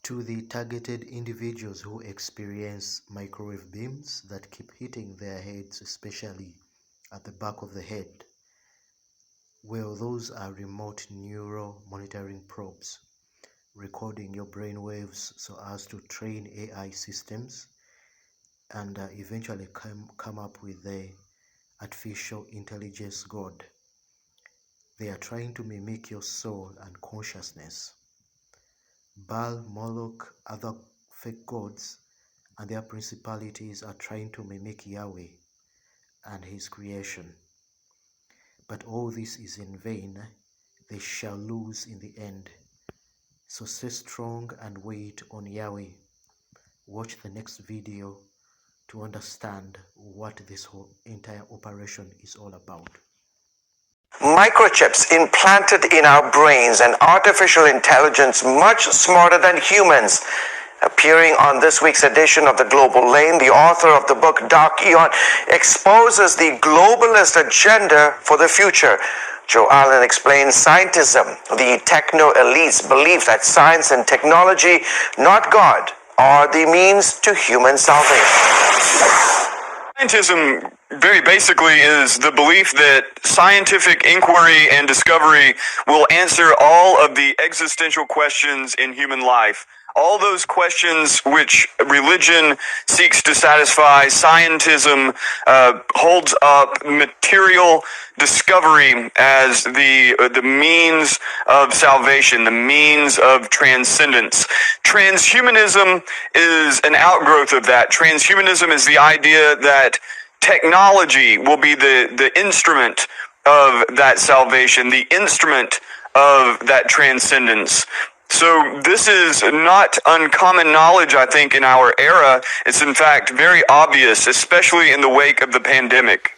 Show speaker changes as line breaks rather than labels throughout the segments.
To the targeted individuals who experience microwave beams that keep hitting their heads, especially at the back of the head, well, those are remote neural monitoring probes recording your brain waves so as to train AI systems and eventually come up with the artificial intelligence God. They are trying to mimic your soul and consciousness. Baal, Moloch, other fake gods, and their principalities are trying to mimic Yahweh and his creation. But all this is in vain. They shall lose in the end. So stay strong and wait on Yahweh. Watch the next video to understand what this whole entire operation is all about.
Microchips implanted in our brains and artificial intelligence much smarter than humans. Appearing on this week's edition of The Global Lane, the author of the book Dark Eon exposes the globalist agenda for the future. Joe Allen explains scientism, the techno-elite's belief that science and technology, not God, are the means to human salvation.
Scientism, very basically, is the belief that scientific inquiry and discovery will answer all of the existential questions in human life. All those questions which religion seeks to satisfy, scientism holds up material discovery as the means of salvation, the means of transcendence. Transhumanism is an outgrowth of that. Transhumanism is the idea that technology will be the instrument of that salvation, the instrument of that transcendence. So this is not uncommon knowledge, I think, in our era. It's in fact very obvious, especially in the wake of the pandemic.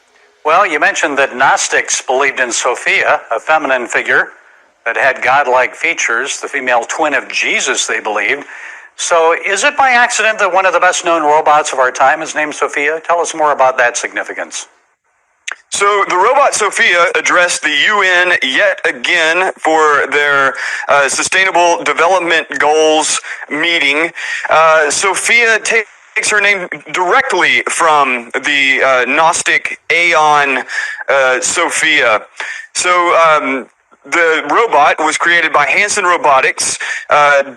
Well, you mentioned that Gnostics believed in Sophia, a feminine figure that had godlike features, the female twin of Jesus, they believed. So is it by accident that one of the best-known robots of our time is named Sophia? Tell us more about that significance.
So the robot Sophia addressed the UN yet again for their Sustainable Development Goals meeting. Sophia takes her name directly from the Gnostic Aeon Sophia. So the robot was created by Hanson Robotics.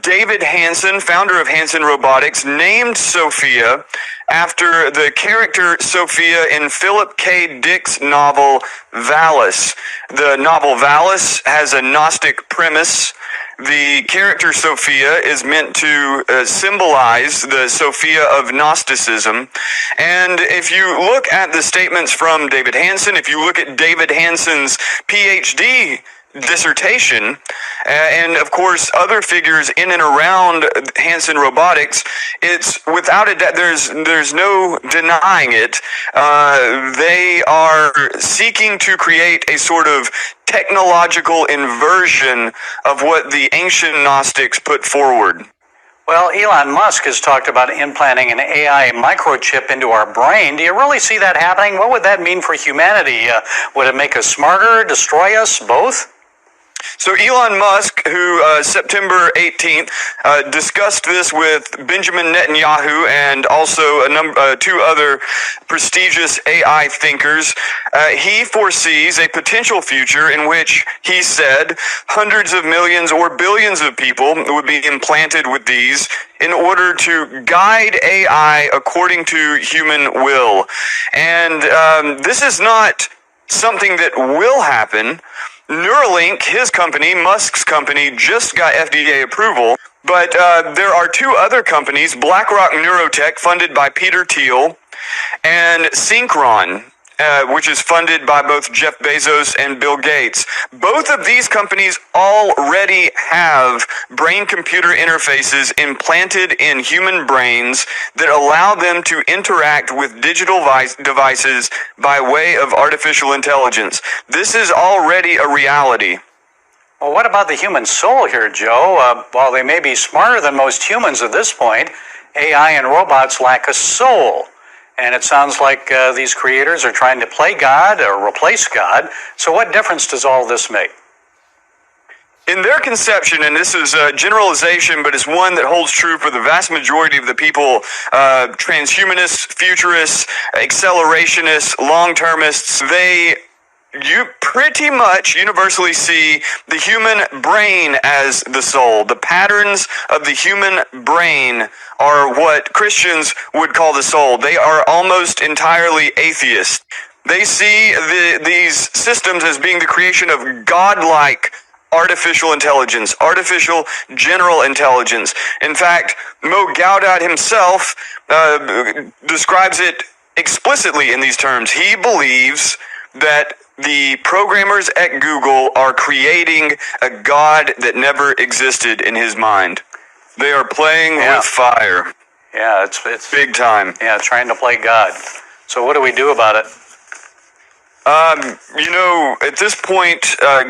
David Hanson, founder of Hanson Robotics, named Sophia after the character Sophia in Philip K. Dick's novel Valis. The novel Valis has a Gnostic premise. The character Sophia is meant to symbolize the Sophia of Gnosticism. And if you look at the statements from David Hanson, if you look at David Hanson's PhD dissertation, and of course other figures in and around Hanson Robotics, it's without a doubt, there's no denying it. They are seeking to create a sort of technological inversion of what the ancient Gnostics put forward.
Well, Elon Musk has talked about implanting an AI microchip into our brain. Do you really see that happening? What would that mean for humanity? Would it make us smarter, destroy us, both?
So Elon Musk, who September 18th discussed this with Benjamin Netanyahu and also two other prestigious AI thinkers, he foresees a potential future in which, he said, hundreds of millions or billions of people would be implanted with these in order to guide AI according to human will. And this is not something that will happen. Neuralink, his company, Musk's company, just got FDA approval, but there are two other companies, BlackRock Neurotech, funded by Peter Thiel, and Synchron, which is funded by both Jeff Bezos and Bill Gates. Both of these companies already have brain-computer interfaces implanted in human brains that allow them to interact with digital devices by way of artificial intelligence. This is already a reality.
Well, what about the human soul here, Joe? While they may be smarter than most humans at this point, AI and robots lack a soul. And it sounds like these creators are trying to play God or replace God. So what difference does all this make?
In their conception, and this is a generalization, but it's one that holds true for the vast majority of the people, transhumanists, futurists, accelerationists, long-termists, you pretty much universally see the human brain as the soul. The patterns of the human brain are what Christians would call the soul. They are almost entirely atheist. They see these systems as being the creation of godlike artificial intelligence, artificial general intelligence. In fact, Mo Gaudat himself describes it explicitly in these terms. He believes that the programmers at Google are creating a god that never existed in his mind. They are playing with fire.
Yeah, it's
big time.
Yeah, trying to play God. So what do we do about it?
At this point,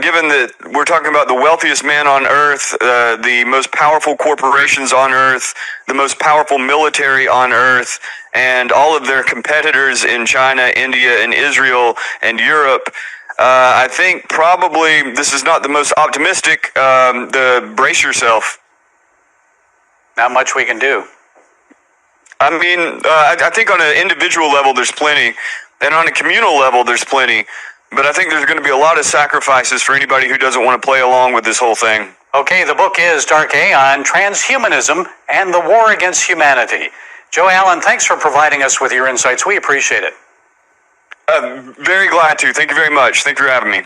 given that we're talking about the wealthiest man on earth, the most powerful corporations on earth, the most powerful military on earth, and all of their competitors in China, India, and Israel, and Europe, I think probably this is not the most optimistic. Brace yourself.
Not much we can do.
I mean, I think on an individual level, there's plenty. And on a communal level, there's plenty. But I think there's going to be a lot of sacrifices for anybody who doesn't want to play along with this whole thing.
Okay, the book is Dark Aeon, Transhumanism and the War Against Humanity. Joe Allen, thanks for providing us with your insights. We appreciate it.
Very glad to. Thank you very much. Thank you for having me.